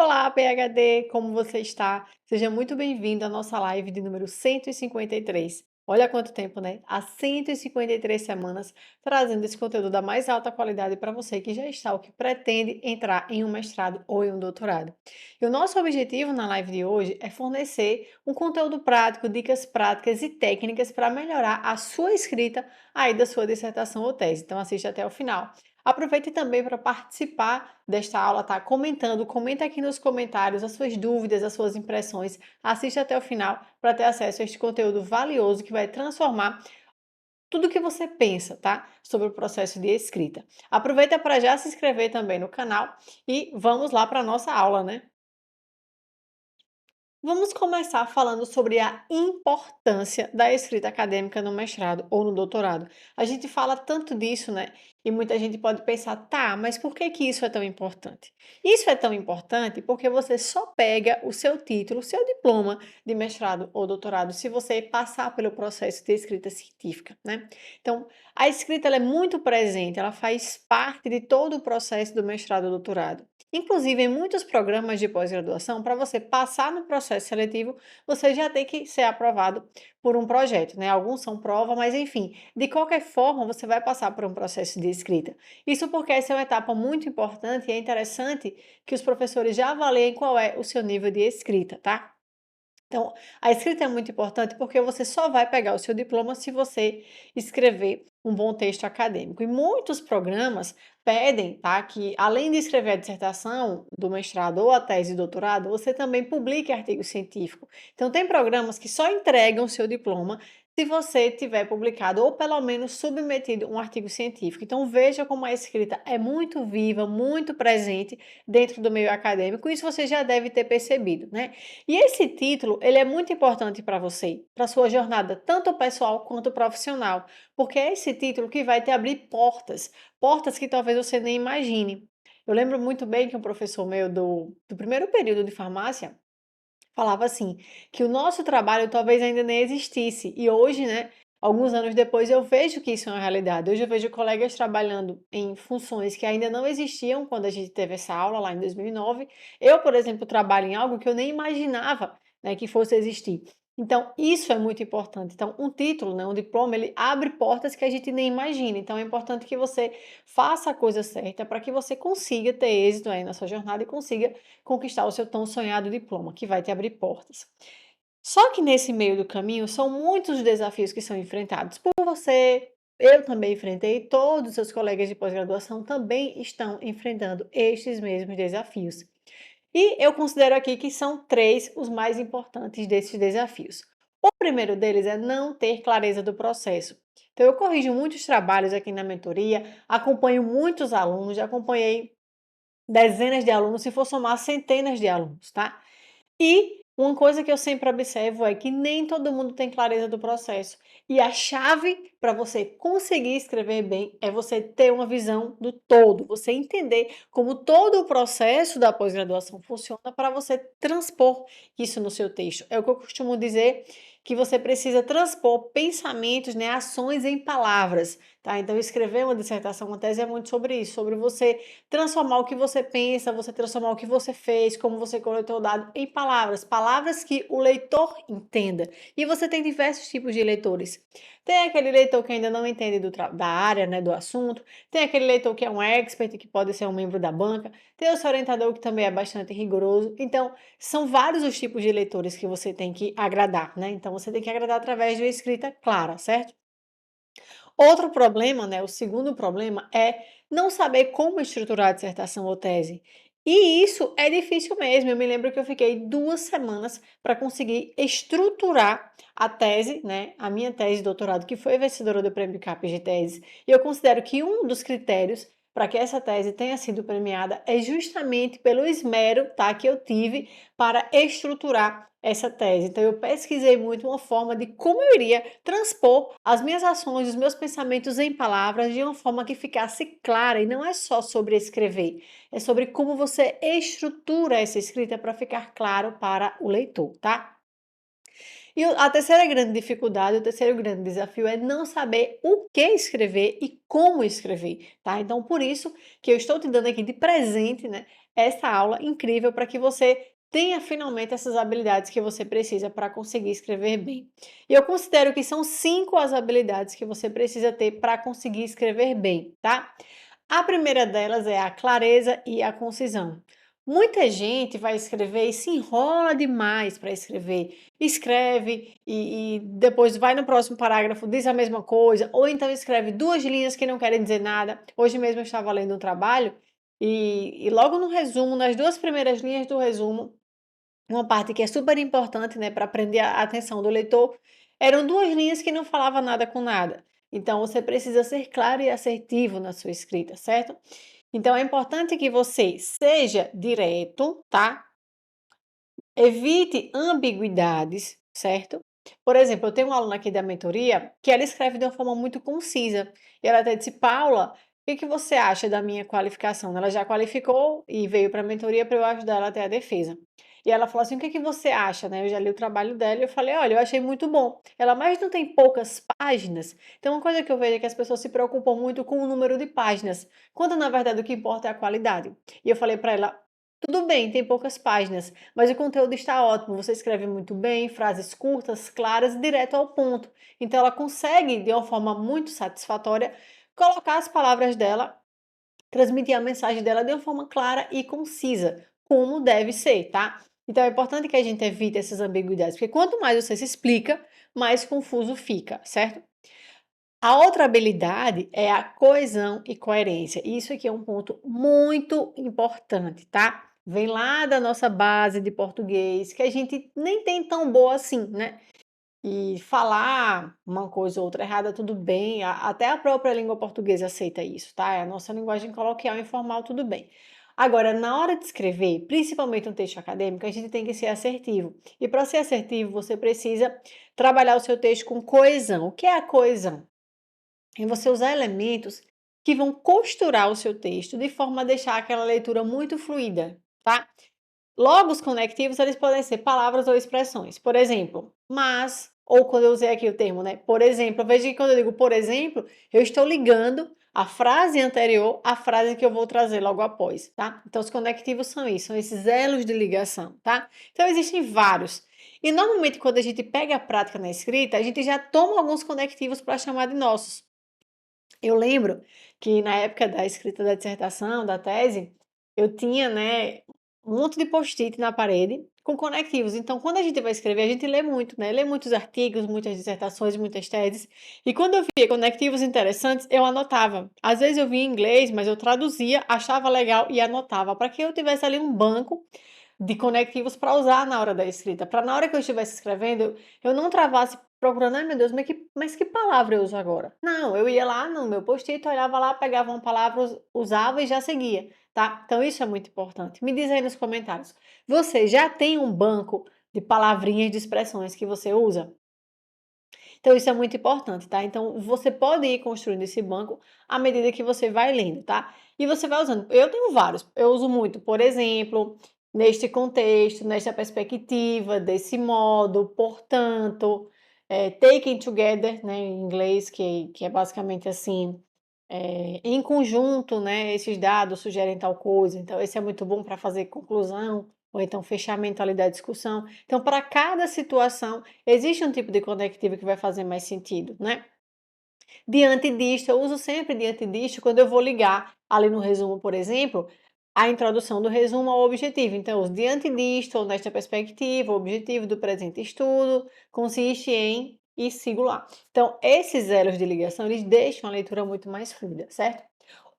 Olá, PhD, como você está? Seja muito bem-vindo à nossa live de número 153. Olha quanto tempo, né? Há 153 semanas trazendo esse conteúdo da mais alta qualidade para você que já está ou que pretende entrar em um mestrado ou em um doutorado. E o nosso objetivo na live de hoje é fornecer um conteúdo prático, dicas práticas e técnicas para melhorar a sua escrita aí da sua dissertação ou tese. Então assista até o final. Aproveite também para participar desta aula, tá? Comenta aqui nos comentários as suas dúvidas, as suas impressões. Assista até o final para ter acesso a este conteúdo valioso que vai transformar tudo o que você pensa, tá? Sobre o processo de escrita. Aproveita para já se inscrever também no canal e vamos lá para a nossa aula, né? Vamos começar falando sobre a importância da escrita acadêmica no mestrado ou no doutorado. A gente fala tanto disso, né? E muita gente pode pensar, tá, mas por que que isso é tão importante? Isso é tão importante porque você só pega o seu título, o seu diploma de mestrado ou doutorado se você passar pelo processo de escrita científica, né? Então, a escrita ela é muito presente, ela faz parte de todo o processo do mestrado ou doutorado. Inclusive, em muitos programas de pós-graduação, para você passar no processo seletivo, você já tem que ser aprovado por um projeto, né? Alguns são prova, mas enfim, de qualquer forma, você vai passar por um processo de escrita. Isso porque essa é uma etapa muito importante e é interessante que os professores já avaliem qual é o seu nível de escrita, tá? Então, a escrita é muito importante porque você só vai pegar o seu diploma se você escrever um bom texto acadêmico. E muitos programas pedem, tá, que além de escrever a dissertação do mestrado ou a tese de doutorado, você também publique artigo científico. Então, tem programas que só entregam o seu diploma se você tiver publicado ou pelo menos submetido um artigo científico. Então, veja como a escrita é muito viva, muito presente dentro do meio acadêmico. Isso você já deve ter percebido, né? E esse título, ele é muito importante para você, para sua jornada, tanto pessoal quanto profissional, porque é esse título que vai te abrir portas, portas que talvez você nem imagine. Eu lembro muito bem que um professor meu do primeiro período de farmácia falava assim, que o nosso trabalho talvez ainda nem existisse. E hoje, né, alguns anos depois, eu vejo que isso é uma realidade. Hoje eu vejo colegas trabalhando em funções que ainda não existiam quando a gente teve essa aula lá em 2009. Eu, por exemplo, trabalho em algo que eu nem imaginava, né, que fosse existir. Então, isso é muito importante. Então, um título, né, um diploma, ele abre portas que a gente nem imagina. Então, é importante que você faça a coisa certa para que você consiga ter êxito aí na sua jornada e consiga conquistar o seu tão sonhado diploma, que vai te abrir portas. Só que nesse meio do caminho são muitos os desafios que são enfrentados por você, eu também enfrentei, todos os seus colegas de pós-graduação também estão enfrentando estes mesmos desafios. E eu considero aqui que são três os mais importantes desses desafios. O primeiro deles é não ter clareza do processo. Então, eu corrijo muitos trabalhos aqui na mentoria, acompanho muitos alunos, já acompanhei dezenas de alunos, se for somar centenas de alunos, tá? E uma coisa que eu sempre observo é que nem todo mundo tem clareza do processo. E a chave para você conseguir escrever bem é você ter uma visão do todo, você entender como todo o processo da pós-graduação funciona para você transpor isso no seu texto. É o que eu costumo dizer que você precisa transpor pensamentos, né, ações em palavras, tá? Então escrever uma dissertação, uma tese é muito sobre isso, sobre você transformar o que você pensa, você transformar o que você fez, como você coletou dado em palavras, palavras que o leitor entenda. E você tem diversos tipos de leitores. Tem aquele leitor que ainda não entende da área, né, do assunto, tem aquele leitor que é um expert, que pode ser um membro da banca, tem o seu orientador que também é bastante rigoroso. Então, são vários os tipos de leitores que você tem que agradar, né? Então, você tem que agradar através de uma escrita clara, certo? Outro problema, né, o segundo problema é não saber como estruturar a dissertação ou tese. E isso é difícil mesmo. Eu me lembro que eu fiquei 2 semanas para conseguir estruturar a tese, né, a minha tese de doutorado, que foi vencedora do prêmio CAPES de tese. E eu considero que um dos critérios para que essa tese tenha sido premiada é justamente pelo esmero, tá, que eu tive para estruturar essa tese. Então eu pesquisei muito uma forma de como eu iria transpor as minhas ações, os meus pensamentos em palavras de uma forma que ficasse clara, e não é só sobre escrever, é sobre como você estrutura essa escrita para ficar claro para o leitor, tá? E a terceira grande dificuldade, o terceiro grande desafio é não saber o que escrever e como escrever, tá? Então, por isso que eu estou te dando aqui de presente, né, essa aula incrível para que você tenha finalmente essas habilidades que você precisa para conseguir escrever bem. E eu considero que são 5 as habilidades que você precisa ter para conseguir escrever bem, tá? A primeira delas é a clareza e a concisão. Muita gente vai escrever e se enrola demais para escrever. Escreve e depois vai no próximo parágrafo, diz a mesma coisa, ou então escreve 2 linhas que não querem dizer nada. Hoje mesmo eu estava lendo um trabalho e logo no resumo, nas 2 primeiras linhas do resumo, uma parte que é super importante, né, para prender a atenção do leitor, eram 2 linhas que não falava nada com nada. Então você precisa ser claro e assertivo na sua escrita, certo? Então é importante que você seja direto, tá? Evite ambiguidades, certo? Por exemplo, eu tenho uma aluna aqui da mentoria que ela escreve de uma forma muito concisa. E ela até disse: Paula, o que que você acha da minha qualificação? Ela já qualificou e veio para a mentoria para eu ajudar ela até a defesa. E ela falou assim: o que que você acha, né? Eu já li o trabalho dela e eu falei: olha, eu achei muito bom. Ela, mas não tem poucas páginas. Então, uma coisa que eu vejo é que as pessoas se preocupam muito com o número de páginas, quando na verdade o que importa é a qualidade. E eu falei para ela: tudo bem, tem poucas páginas, mas o conteúdo está ótimo. Você escreve muito bem, frases curtas, claras e direto ao ponto. Então, ela consegue, de uma forma muito satisfatória, colocar as palavras dela, transmitir a mensagem dela de uma forma clara e concisa, como deve ser, tá? Então, é importante que a gente evite essas ambiguidades, porque quanto mais você se explica, mais confuso fica, certo? A outra habilidade é a coesão e coerência. Isso aqui é um ponto muito importante, tá? Vem lá da nossa base de português, que a gente nem tem tão boa assim, né? E falar uma coisa ou outra errada, tudo bem, até a própria língua portuguesa aceita isso, tá? É a nossa linguagem coloquial e informal, tudo bem. Agora, na hora de escrever, principalmente um texto acadêmico, a gente tem que ser assertivo. E para ser assertivo, você precisa trabalhar o seu texto com coesão. O que é a coesão? É você usar elementos que vão costurar o seu texto de forma a deixar aquela leitura muito fluida, tá? Logo, os conectivos, eles podem ser palavras ou expressões. Por exemplo, mas, ou quando eu usei aqui o termo, né? Por exemplo, veja que quando eu digo por exemplo, eu estou ligando a frase anterior à frase que eu vou trazer logo após, tá? Então, os conectivos são isso, são esses elos de ligação, tá? Então, existem vários. E normalmente, quando a gente pega a prática na escrita, a gente já toma alguns conectivos para chamar de nossos. Eu lembro que na época da escrita da dissertação, da tese, eu tinha, né, um monte de post-it na parede com conectivos. Então, quando a gente vai escrever, a gente lê muito, né? Lê muitos artigos, muitas dissertações, muitas teses. E quando eu via conectivos interessantes, eu anotava. Às vezes eu via em inglês, mas eu traduzia, achava legal e anotava, para que eu tivesse ali um banco de conectivos para usar na hora da escrita, para na hora que eu estivesse escrevendo, eu não travasse procurando, ai meu Deus, mas que palavra eu uso agora? Não, eu ia lá no meu post-it, olhava lá, pegava uma palavra, usava e já seguia, tá? Então isso é muito importante. Me diz aí nos comentários, você já tem um banco de palavrinhas, de expressões que você usa? Então isso é muito importante, tá? Então você pode ir construindo esse banco à medida que você vai lendo, tá? E você vai usando. Eu tenho vários. Eu uso muito, por exemplo, neste contexto, nesta perspectiva, desse modo, portanto, taken together, né, em inglês, que é basicamente assim, em conjunto, né, esses dados sugerem tal coisa. Então esse é muito bom para fazer conclusão ou então fechamento ali da discussão. Então, para cada situação, existe um tipo de conectivo que vai fazer mais sentido, né? Diante disto, eu uso sempre diante disto quando eu vou ligar ali no resumo, por exemplo, a introdução do resumo ao objetivo. Então, eu uso diante disto, ou nesta perspectiva, o objetivo do presente estudo consiste em e sigo lá. Então, esses elos de ligação, eles deixam a leitura muito mais fluida, certo?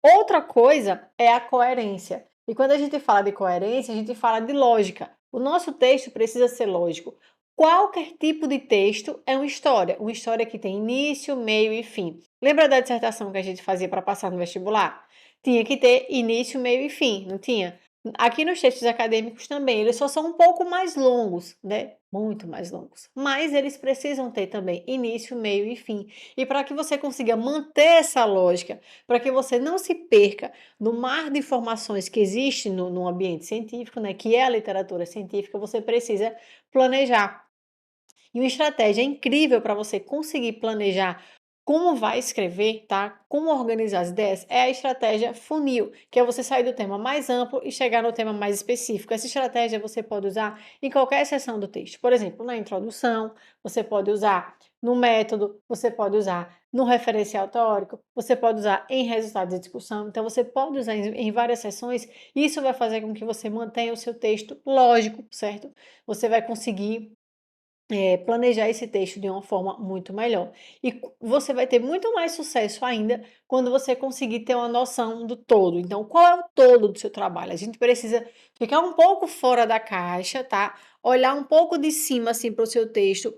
Outra coisa é a coerência. E quando a gente fala de coerência, a gente fala de lógica. O nosso texto precisa ser lógico. Qualquer tipo de texto é uma história que tem início, meio e fim. Lembra da dissertação que a gente fazia para passar no vestibular? Tinha que ter início, meio e fim, não tinha? Aqui nos textos acadêmicos também, eles só são um pouco mais longos, né? Muito mais longos. Mas eles precisam ter também início, meio e fim. E para que você consiga manter essa lógica, para que você não se perca no mar de informações que existe no ambiente científico, né, que é a literatura científica, você precisa planejar. E uma estratégia incrível para você conseguir planejar como vai escrever, tá? Como organizar as ideias é a estratégia funil, que é você sair do tema mais amplo e chegar no tema mais específico. Essa estratégia você pode usar em qualquer seção do texto. Por exemplo, na introdução, você pode usar no método, você pode usar no referencial teórico, você pode usar em resultados de discussão. Então, você pode usar em várias seções e isso vai fazer com que você mantenha o seu texto lógico, certo? Você vai conseguir planejar esse texto de uma forma muito melhor. E você vai ter muito mais sucesso ainda quando você conseguir ter uma noção do todo. Então, qual é o todo do seu trabalho? A gente precisa ficar um pouco fora da caixa, tá? Olhar um pouco de cima assim para o seu texto,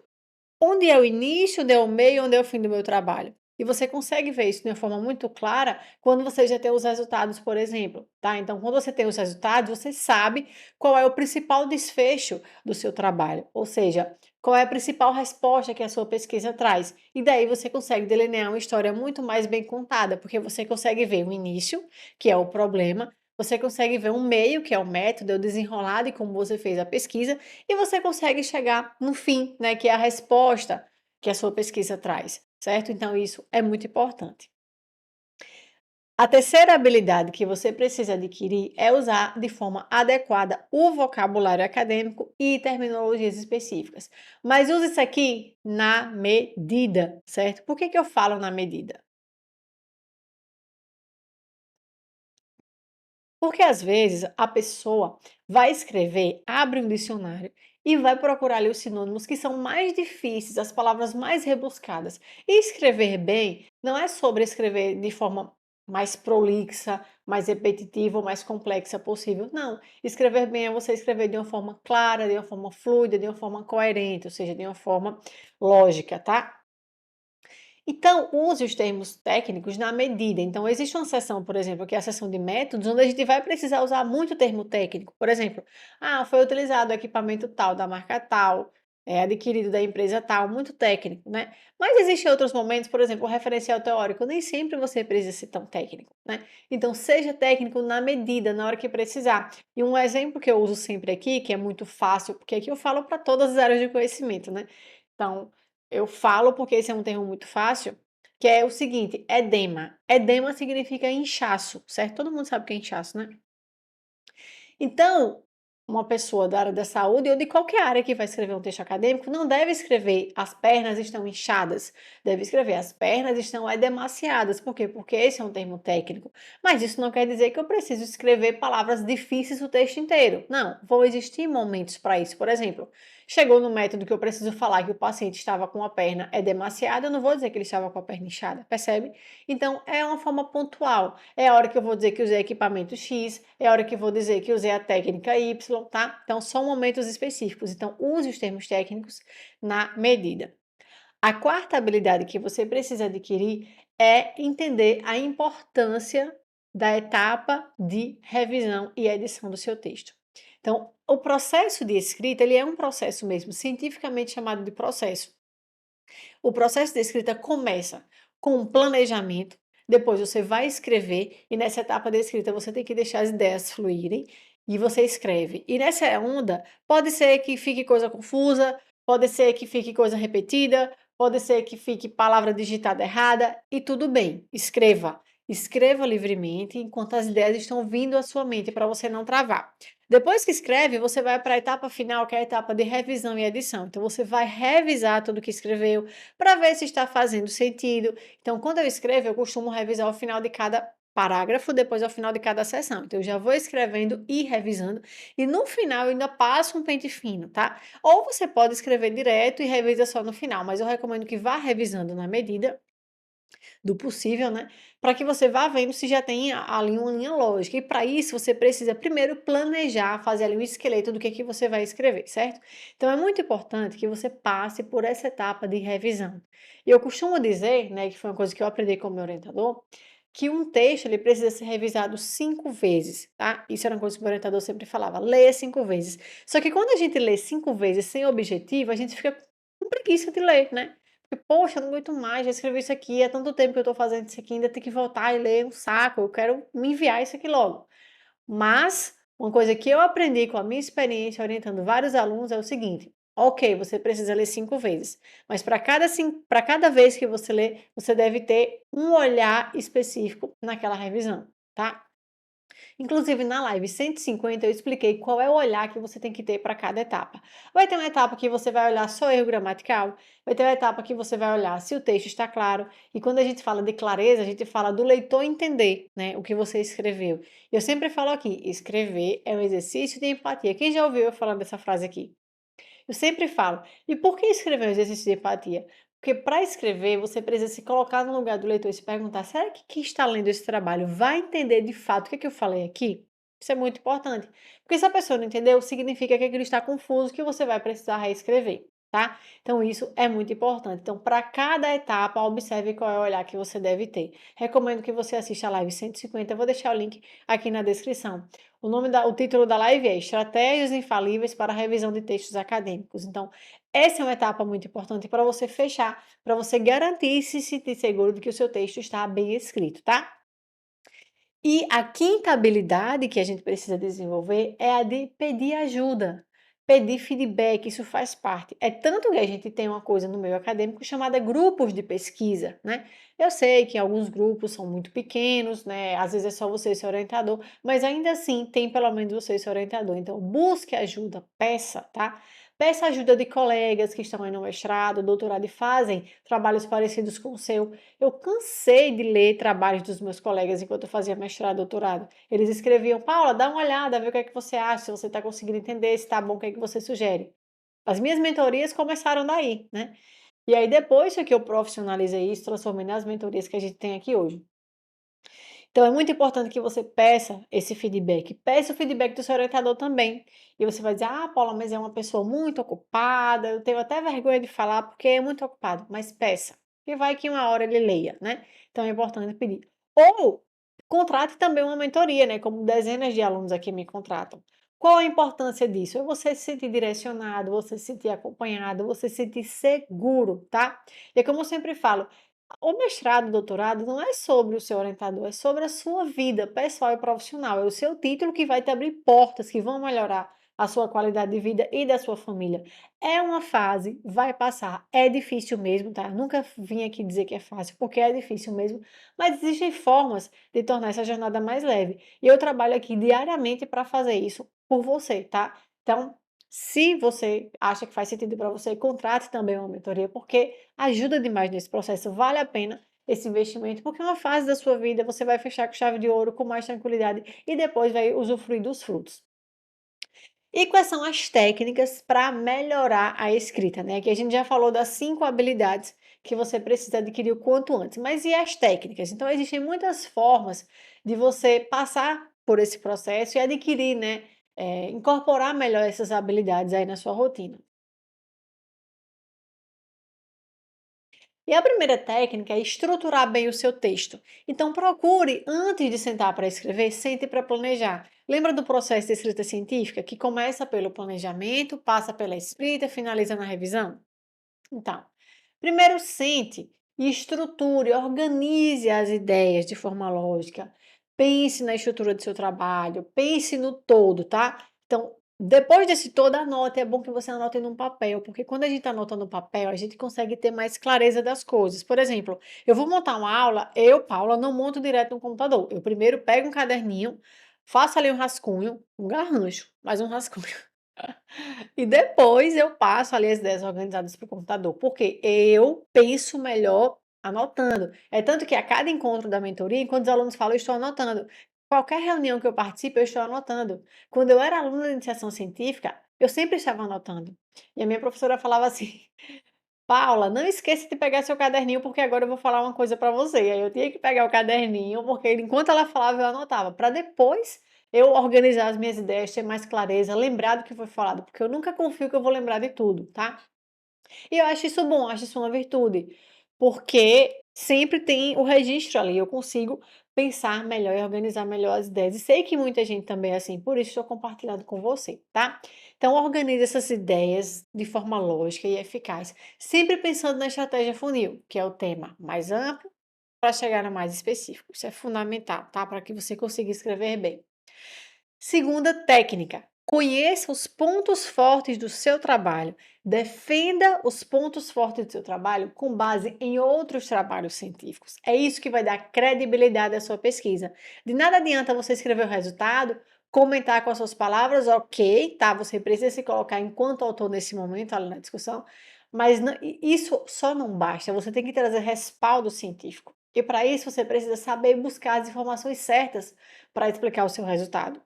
onde é o início, onde é o meio, onde é o fim do meu trabalho. E você consegue ver isso de uma forma muito clara quando você já tem os resultados, por exemplo, tá? Então, quando você tem os resultados, você sabe qual é o principal desfecho do seu trabalho, ou seja, qual é a principal resposta que a sua pesquisa traz. E daí você consegue delinear uma história muito mais bem contada, porque você consegue ver o início, que é o problema, você consegue ver um meio, que é o método, é o desenrolar de como você fez a pesquisa, e você consegue chegar no fim, né, que é a resposta que a sua pesquisa traz, certo? Então, isso é muito importante. A terceira habilidade que você precisa adquirir é usar de forma adequada o vocabulário acadêmico e terminologias específicas. Mas use isso aqui na medida, certo? Por que que eu falo na medida? Porque às vezes a pessoa vai escrever, abre um dicionário e vai procurar ali os sinônimos que são mais difíceis, as palavras mais rebuscadas. E escrever bem não é sobre escrever de forma mais prolixa, mais repetitiva ou mais complexa possível. Não. Escrever bem é você escrever de uma forma clara, de uma forma fluida, de uma forma coerente, ou seja, de uma forma lógica, tá? Então, use os termos técnicos na medida. Então, existe uma seção, por exemplo, que é a seção de métodos, onde a gente vai precisar usar muito termo técnico. Por exemplo, foi utilizado o equipamento tal, da marca tal, adquirido da empresa tal, muito técnico, né? Mas existem outros momentos, por exemplo, o referencial teórico, nem sempre você precisa ser tão técnico, né? Então, seja técnico na medida, na hora que precisar. E um exemplo que eu uso sempre aqui, que é muito fácil, porque aqui eu falo para todas as áreas de conhecimento, né? Então, eu falo porque esse é um termo muito fácil, que é o seguinte, edema. Edema significa inchaço, certo? Todo mundo sabe o que é inchaço, né? Então, uma pessoa da área da saúde ou de qualquer área que vai escrever um texto acadêmico não deve escrever as pernas estão inchadas, deve escrever as pernas estão edemaciadas. Por quê? Porque esse é um termo técnico. Mas isso não quer dizer que eu preciso escrever palavras difíceis o texto inteiro. Não, vão existir momentos para isso. Por exemplo, chegou no método que eu preciso falar que o paciente estava com a perna edemaciada, eu não vou dizer que ele estava com a perna inchada, percebe? Então, é uma forma pontual. É a hora que eu vou dizer que usei equipamento X, é a hora que eu vou dizer que usei a técnica Y, tá? Então, são momentos específicos. Então, use os termos técnicos na medida. A quarta habilidade que você precisa adquirir é entender a importância da etapa de revisão e edição do seu texto. Então, o processo de escrita, ele é um processo mesmo, cientificamente chamado de processo. O processo de escrita começa com um planejamento, depois você vai escrever e nessa etapa da escrita você tem que deixar as ideias fluírem e você escreve. E nessa onda, pode ser que fique coisa confusa, pode ser que fique coisa repetida, pode ser que fique palavra digitada errada e tudo bem, escreva. Escreva livremente enquanto as ideias estão vindo à sua mente para você não travar. Depois que escreve, você vai para a etapa final, que é a etapa de revisão e edição. Então, você vai revisar tudo que escreveu, para ver se está fazendo sentido. Então, quando eu escrevo, eu costumo revisar ao final de cada parágrafo, depois ao final de cada sessão. Então, eu já vou escrevendo e revisando, e no final eu ainda passo um pente fino, tá? Ou você pode escrever direto e revisa só no final, mas eu recomendo que vá revisando na medida do possível, né? Para que você vá vendo se já tem ali uma linha lógica. E para isso você precisa primeiro planejar, fazer ali um esqueleto do que você vai escrever, certo? Então é muito importante que você passe por essa etapa de revisão. E eu costumo dizer, né, que foi uma coisa que eu aprendi com o meu orientador, que um texto ele precisa ser revisado 5 vezes, tá? Isso era uma coisa que o meu orientador sempre falava, leia 5 vezes. Só que quando a gente lê 5 vezes sem objetivo, a gente fica com preguiça de ler, né? Porque, poxa, eu não aguento mais, já escrevi isso aqui, há tanto tempo que eu tô fazendo isso aqui, ainda tem que voltar e ler um saco, eu quero me enviar isso aqui logo. Mas, uma coisa que eu aprendi com a minha experiência orientando vários alunos é o seguinte: Ok, você precisa ler 5 vezes, mas para cada vez que você lê, você deve ter um olhar específico naquela revisão, tá? Inclusive na live 150 eu expliquei qual é o olhar que você tem que ter para cada etapa. Vai ter uma etapa que você vai olhar só erro gramatical, vai ter uma etapa que você vai olhar se o texto está claro, e quando a gente fala de clareza, a gente fala do leitor entender, né, o que você escreveu. Eu sempre falo aqui, escrever é um exercício de empatia. Quem já ouviu eu falando essa frase aqui? Eu sempre falo. E por que escrever um exercício de empatia? Porque para escrever, você precisa se colocar no lugar do leitor e se perguntar: será que quem está lendo esse trabalho vai entender de fato o que é que eu falei aqui? Isso é muito importante. Porque se a pessoa não entendeu, significa que aquilo está confuso, que você vai precisar reescrever, tá? Então, isso é muito importante. Então, para cada etapa, observe qual é o olhar que você deve ter. Recomendo que você assista a live 150. Eu vou deixar o link aqui na descrição. O título da live é Estratégias Infalíveis para a Revisão de Textos Acadêmicos. Então, essa é uma etapa muito importante para você fechar, para você garantir e se sentir seguro de que o seu texto está bem escrito, tá? E a quinta habilidade que a gente precisa desenvolver é a de pedir ajuda, pedir feedback, isso faz parte. É tanto que a gente tem uma coisa no meio acadêmico chamada grupos de pesquisa, né? Eu sei que alguns grupos são muito pequenos, né? Às vezes é só você e seu orientador, mas ainda assim tem pelo menos você e seu orientador. Então, busque ajuda, peça, tá? Peça ajuda de colegas que estão aí no mestrado, doutorado e fazem trabalhos parecidos com o seu. Eu cansei de ler trabalhos dos meus colegas enquanto eu fazia mestrado, doutorado. Eles escreviam: Paula, dá uma olhada, vê o que é que você acha, se você está conseguindo entender, se está bom, o que é que você sugere. As minhas mentorias começaram daí, né? E aí depois é que eu profissionalizei isso, transformei nas mentorias que a gente tem aqui hoje. Então é muito importante que você peça esse feedback. Peça o feedback do seu orientador também. E você vai dizer: ah, Paula, mas é uma pessoa muito ocupada, eu tenho até vergonha de falar porque é muito ocupado. Mas peça, que vai que uma hora ele leia, né? Então é importante pedir. Ou contrate também uma mentoria, né? Como dezenas de alunos aqui me contratam. Qual a importância disso? É você se sentir direcionado, você se sentir acompanhado, você se sentir seguro, tá? E é como eu sempre falo, o mestrado, o doutorado não é sobre o seu orientador, é sobre a sua vida pessoal e profissional. É o seu título que vai te abrir portas que vão melhorar a sua qualidade de vida e da sua família. É uma fase, vai passar. É difícil mesmo, tá? Eu nunca vim aqui dizer que é fácil, porque é difícil mesmo, mas existem formas de tornar essa jornada mais leve. E eu trabalho aqui diariamente para fazer isso por você, tá? Então, se você acha que faz sentido para você, contrate também uma mentoria, porque ajuda demais nesse processo, vale a pena esse investimento, porque é uma fase da sua vida você vai fechar com chave de ouro, com mais tranquilidade e depois vai usufruir dos frutos. E quais são as técnicas para melhorar a escrita, né? Que a gente já falou das 5 habilidades que você precisa adquirir o quanto antes, mas e as técnicas? Então existem muitas formas de você passar por esse processo e adquirir, né, incorporar melhor essas habilidades aí na sua rotina. E a primeira técnica é estruturar bem o seu texto. Então, procure, antes de sentar para escrever, sente para planejar. Lembra do processo de escrita científica, que começa pelo planejamento, passa pela escrita, finaliza na revisão? Então, primeiro sente e estruture, organize as ideias de forma lógica. Pense na estrutura do seu trabalho, pense no todo, tá? Então, depois desse todo, anote. É bom que você anote num papel, porque quando a gente anota no papel, a gente consegue ter mais clareza das coisas. Por exemplo, eu vou montar uma aula, eu, Paula, não monto direto no computador. Eu primeiro pego um caderninho, faço ali um rascunho, um garrancho, mas um rascunho. E depois eu passo ali as ideias organizadas para o computador, porque eu penso melhor anotando. É tanto que a cada encontro da mentoria, enquanto os alunos falam, eu estou anotando. Qualquer reunião que eu participe, eu estou anotando. Quando eu era aluna de iniciação científica, eu sempre estava anotando. E a minha professora falava assim: Paula, não esqueça de pegar seu caderninho, porque agora eu vou falar uma coisa para você. Aí eu tinha que pegar o caderninho, porque enquanto ela falava, eu anotava, para depois eu organizar as minhas ideias, ter mais clareza, lembrar do que foi falado, porque eu nunca confio que eu vou lembrar de tudo, tá? E eu acho isso bom, acho isso uma virtude, porque sempre tem o registro ali, eu consigo pensar melhor e organizar melhor as ideias. E sei que muita gente também é assim, por isso estou compartilhando com você, tá? Então, organize essas ideias de forma lógica e eficaz, sempre pensando na estratégia funil, que é o tema mais amplo para chegar no mais específico. Isso é fundamental, tá? Para que você consiga escrever bem. Segunda técnica, Conheça os pontos fortes do seu trabalho. Defenda os pontos fortes do seu trabalho com base em outros trabalhos científicos. É isso que vai dar credibilidade à sua pesquisa. De nada adianta você escrever o resultado, comentar com as suas palavras, ok, tá? Você precisa se colocar enquanto autor nesse momento ali na discussão, mas isso só não basta. Você tem que trazer respaldo científico. E para isso você precisa saber buscar as informações certas para explicar o seu resultado.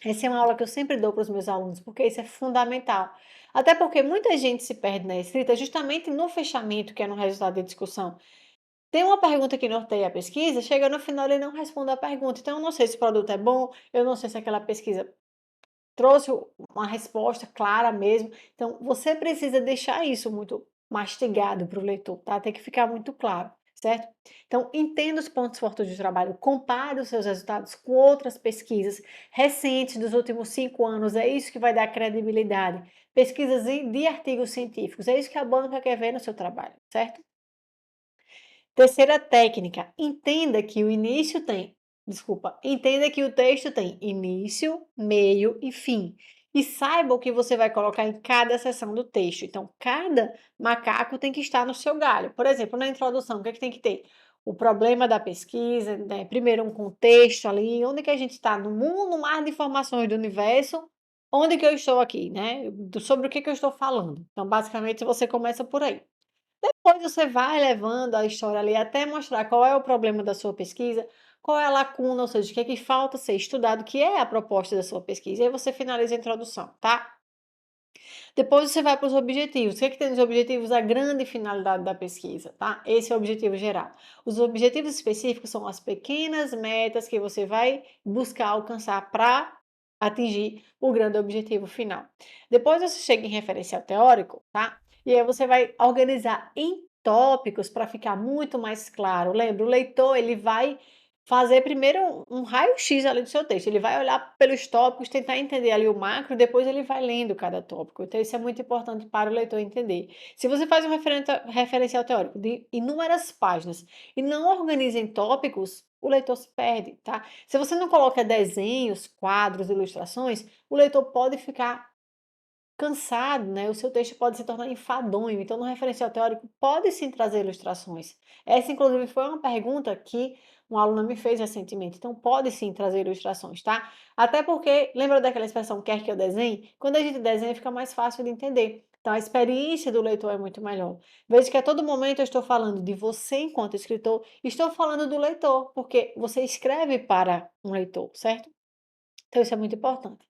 Essa é uma aula que eu sempre dou para os meus alunos, porque isso é fundamental. Até porque muita gente se perde na escrita justamente no fechamento, que é no resultado da discussão. Tem uma pergunta que norteia a pesquisa, chega no final ele não responde a pergunta. Então, eu não sei se o produto é bom, eu não sei se aquela pesquisa trouxe uma resposta clara mesmo. Então, você precisa deixar isso muito mastigado para o leitor, tá? Tem que ficar muito claro, certo? Então, entenda os pontos fortes do trabalho, compare os seus resultados com outras pesquisas recentes dos últimos 5 anos, é isso que vai dar credibilidade. Pesquisas de artigos científicos, é isso que a banca quer ver no seu trabalho, certo? Terceira técnica, entenda que o texto tem início, meio e fim. E saiba o que você vai colocar em cada seção do texto. Então, cada macaco tem que estar no seu galho. Por exemplo, na introdução, o que é que tem que ter? O problema da pesquisa, né? Primeiro um contexto ali, onde que a gente está no mundo, no mar de informações do universo, onde que eu estou aqui, né? Sobre o que que eu estou falando. Então, basicamente, você começa por aí. Depois você vai levando a história ali até mostrar qual é o problema da sua pesquisa, qual é a lacuna, ou seja, o que é que falta ser estudado, que é a proposta da sua pesquisa, e aí você finaliza a introdução, tá? Depois você vai para os objetivos. O que é que tem nos objetivos? A grande finalidade da pesquisa, tá? Esse é o objetivo geral. Os objetivos específicos são as pequenas metas que você vai buscar alcançar para atingir o grande objetivo final. Depois você chega em referencial teórico, tá? E aí você vai organizar em tópicos para ficar muito mais claro. Lembra, o leitor ele vai fazer primeiro um raio-x ali do seu texto. Ele vai olhar pelos tópicos, tentar entender ali o macro, depois ele vai lendo cada tópico. Então, isso é muito importante para o leitor entender. Se você faz um referencial teórico de inúmeras páginas e não organiza em tópicos, o leitor se perde, tá? Se você não coloca desenhos, quadros, ilustrações, o leitor pode ficar cansado, né? O seu texto pode se tornar enfadonho. Então, no referencial teórico, pode sim trazer ilustrações. Essa, inclusive, foi uma pergunta que um aluno me fez recentemente. Então, pode sim trazer ilustrações, tá? Até porque, lembra daquela expressão quer que eu desenhe? Quando a gente desenha, fica mais fácil de entender. Então, a experiência do leitor é muito melhor. Veja que a todo momento eu estou falando de você enquanto escritor, estou falando do leitor, porque você escreve para um leitor, certo? Então isso é muito importante.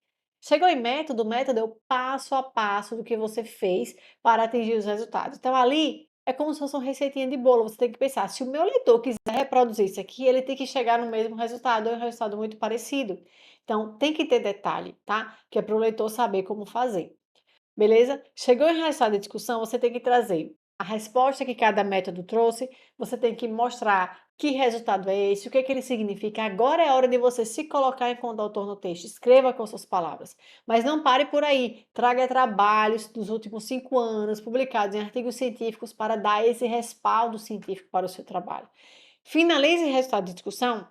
Chegou em método, o método é o passo a passo do que você fez para atingir os resultados. Então ali é como se fosse uma receitinha de bolo, você tem que pensar, se o meu leitor quiser reproduzir isso aqui, ele tem que chegar no mesmo resultado, ou um resultado muito parecido. Então tem que ter detalhe, tá? Que é para o leitor saber como fazer. Beleza? Chegou em resultado de discussão, você tem que trazer a resposta que cada método trouxe, você tem que mostrar que resultado é esse, o que é que ele significa. Agora é a hora de você se colocar enquanto autor no texto, escreva com suas palavras. Mas não pare por aí, traga trabalhos dos últimos 5 anos, publicados em artigos científicos, para dar esse respaldo científico para o seu trabalho. Finalize o resultado de discussão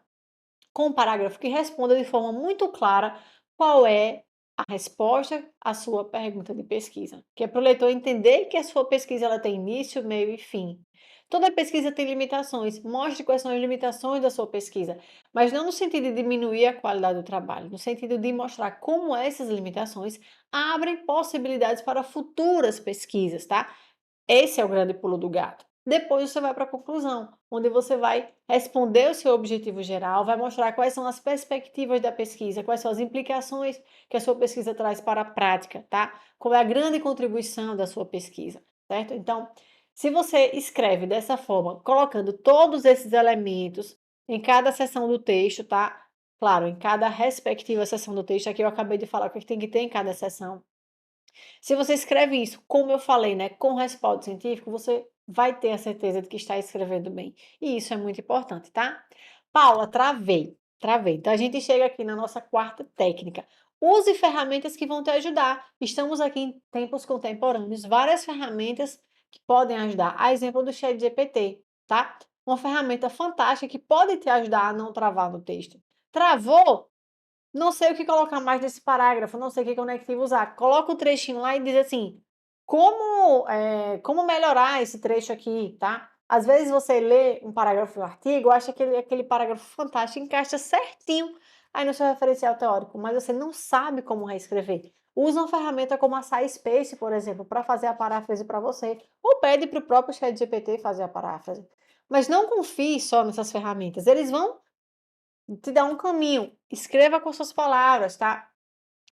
com um parágrafo que responda de forma muito clara qual é a resposta à sua pergunta de pesquisa, que é para o leitor entender que a sua pesquisa ela tem início, meio e fim. Toda pesquisa tem limitações, mostre quais são as limitações da sua pesquisa, mas não no sentido de diminuir a qualidade do trabalho, no sentido de mostrar como essas limitações abrem possibilidades para futuras pesquisas, tá? Esse é o grande pulo do gato. Depois você vai para a conclusão, onde você vai responder o seu objetivo geral, vai mostrar quais são as perspectivas da pesquisa, quais são as implicações que a sua pesquisa traz para a prática, tá? Qual é a grande contribuição da sua pesquisa, certo? Então, se você escreve dessa forma, colocando todos esses elementos em cada seção do texto, tá? Claro, em cada respectiva seção do texto, aqui eu acabei de falar o que tem que ter em cada seção. Se você escreve isso, como eu falei, né, com respaldo científico, você vai ter a certeza de que está escrevendo bem. E isso é muito importante, tá? Paula, travei, travei. Então a gente chega aqui na nossa quarta técnica. Use ferramentas que vão te ajudar. Estamos aqui em tempos contemporâneos, várias ferramentas que podem ajudar. A exemplo do ChatGPT, tá? Uma ferramenta fantástica que pode te ajudar a não travar no texto. Travou? Não sei o que colocar mais nesse parágrafo, não sei que conectivo usar. Coloca o trechinho lá e diz assim: como melhorar esse trecho aqui, tá? Às vezes você lê um parágrafo do artigo, acha aquele parágrafo fantástico, encaixa certinho aí no seu referencial teórico, mas você não sabe como reescrever. Usa uma ferramenta como a SciSpace, por exemplo, para fazer a paráfrase para você, ou pede para o próprio ChatGPT fazer a paráfrase. Mas não confie só nessas ferramentas, eles vão te dar um caminho. Escreva com suas palavras, tá?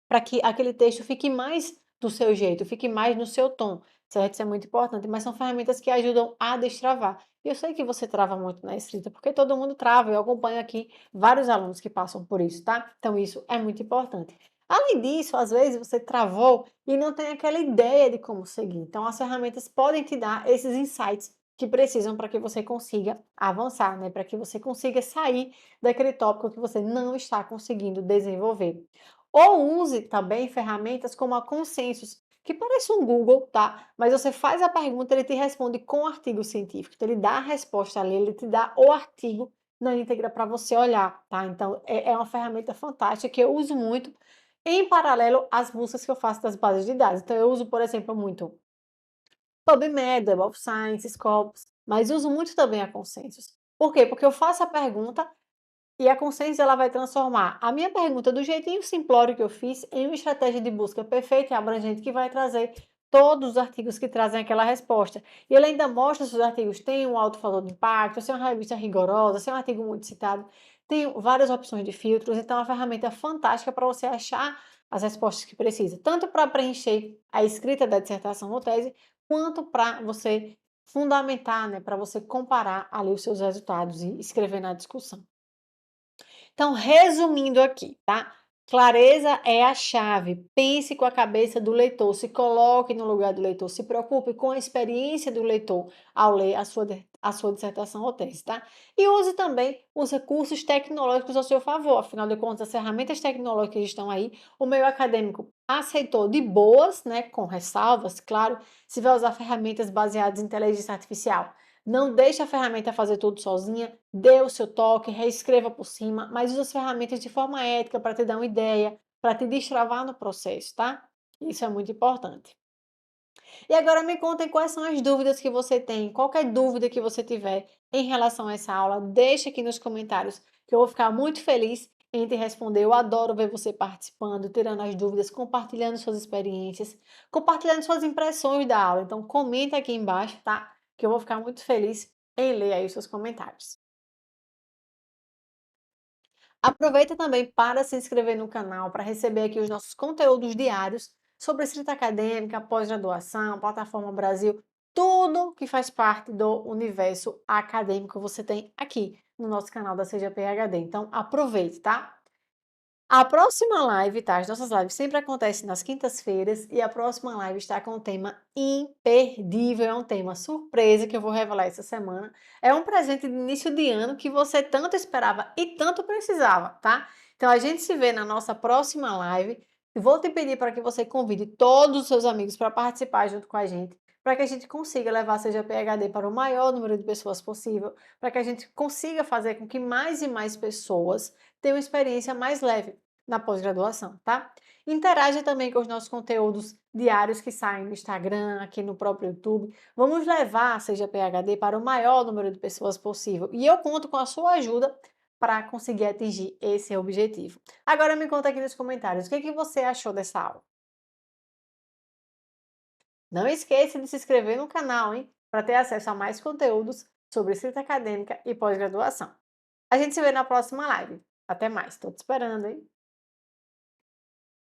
Para que aquele texto fique mais do seu jeito, fique mais no seu tom, certo? Isso é muito importante, mas são ferramentas que ajudam a destravar. E eu sei que você trava muito na escrita, porque todo mundo trava, eu acompanho aqui vários alunos que passam por isso, tá? Então isso é muito importante. Além disso, às vezes você travou e não tem aquela ideia de como seguir. Então as ferramentas podem te dar esses insights que precisam para que você consiga avançar, né? Para que você consiga sair daquele tópico que você não está conseguindo desenvolver. Ou use também ferramentas como a Consensus, que parece um Google, tá? Mas você faz a pergunta, ele te responde com artigo científico. Então, ele dá a resposta ali, ele te dá o artigo na íntegra para você olhar, tá? Então, é uma ferramenta fantástica que eu uso muito em paralelo às buscas que eu faço das bases de dados. Então, eu uso, por exemplo, muito PubMed, Web of Science, Scopus, mas uso muito também a Consensus. Por quê? Porque eu faço a pergunta e a consciência ela vai transformar a minha pergunta do jeitinho simplório que eu fiz em uma estratégia de busca perfeita e abrangente que vai trazer todos os artigos que trazem aquela resposta. E ele ainda mostra se os artigos têm um alto valor de impacto, se é uma revista rigorosa, se é um artigo muito citado. Tem várias opções de filtros, então é uma ferramenta fantástica para você achar as respostas que precisa, tanto para preencher a escrita da dissertação ou tese, quanto para você fundamentar, né, para você comparar ali os seus resultados e escrever na discussão. Então, resumindo aqui, tá? Clareza é a chave. Pense com a cabeça do leitor, se coloque no lugar do leitor, se preocupe com a experiência do leitor ao ler a sua dissertação ou tese, tá? E use também os recursos tecnológicos ao seu favor. Afinal de contas, as ferramentas tecnológicas estão aí. O meio acadêmico aceitou de boas, né? Com ressalvas, claro, se vai usar ferramentas baseadas em inteligência artificial. Não deixe a ferramenta fazer tudo sozinha, dê o seu toque, reescreva por cima, mas use as ferramentas de forma ética para te dar uma ideia, para te destravar no processo, tá? Isso é muito importante. E agora me contem quais são as dúvidas que você tem. Qualquer dúvida que você tiver em relação a essa aula, deixe aqui nos comentários, que eu vou ficar muito feliz em te responder. Eu adoro ver você participando, tirando as dúvidas, compartilhando suas experiências, compartilhando suas impressões da aula. Então, comenta aqui embaixo, tá? Que eu vou ficar muito feliz em ler aí os seus comentários. Aproveita também para se inscrever no canal, para receber aqui os nossos conteúdos diários sobre escrita acadêmica, pós-graduação, plataforma Brasil, tudo que faz parte do universo acadêmico você tem aqui no nosso canal da Seja PhD. Então aproveite, tá? A próxima live, tá? As nossas lives sempre acontecem nas quintas-feiras e a próxima live está com um tema imperdível, é um tema surpresa que eu vou revelar essa semana. É um presente de início de ano que você tanto esperava e tanto precisava, tá? Então a gente se vê na nossa próxima live. Vou te pedir para que você convide todos os seus amigos para participar junto com a gente, para que a gente consiga levar a Seja PhD para o maior número de pessoas possível, para que a gente consiga fazer com que mais e mais pessoas tenham uma experiência mais leve na pós-graduação, tá? Interaja também com os nossos conteúdos diários que saem no Instagram, aqui no próprio YouTube. Vamos levar a Seja PhD para o maior número de pessoas possível. E eu conto com a sua ajuda para conseguir atingir esse objetivo. Agora me conta aqui nos comentários, o que você achou dessa aula? Não esqueça de se inscrever no canal, hein? Para ter acesso a mais conteúdos sobre escrita acadêmica e pós-graduação. A gente se vê na próxima live. Até mais, estou te esperando, hein?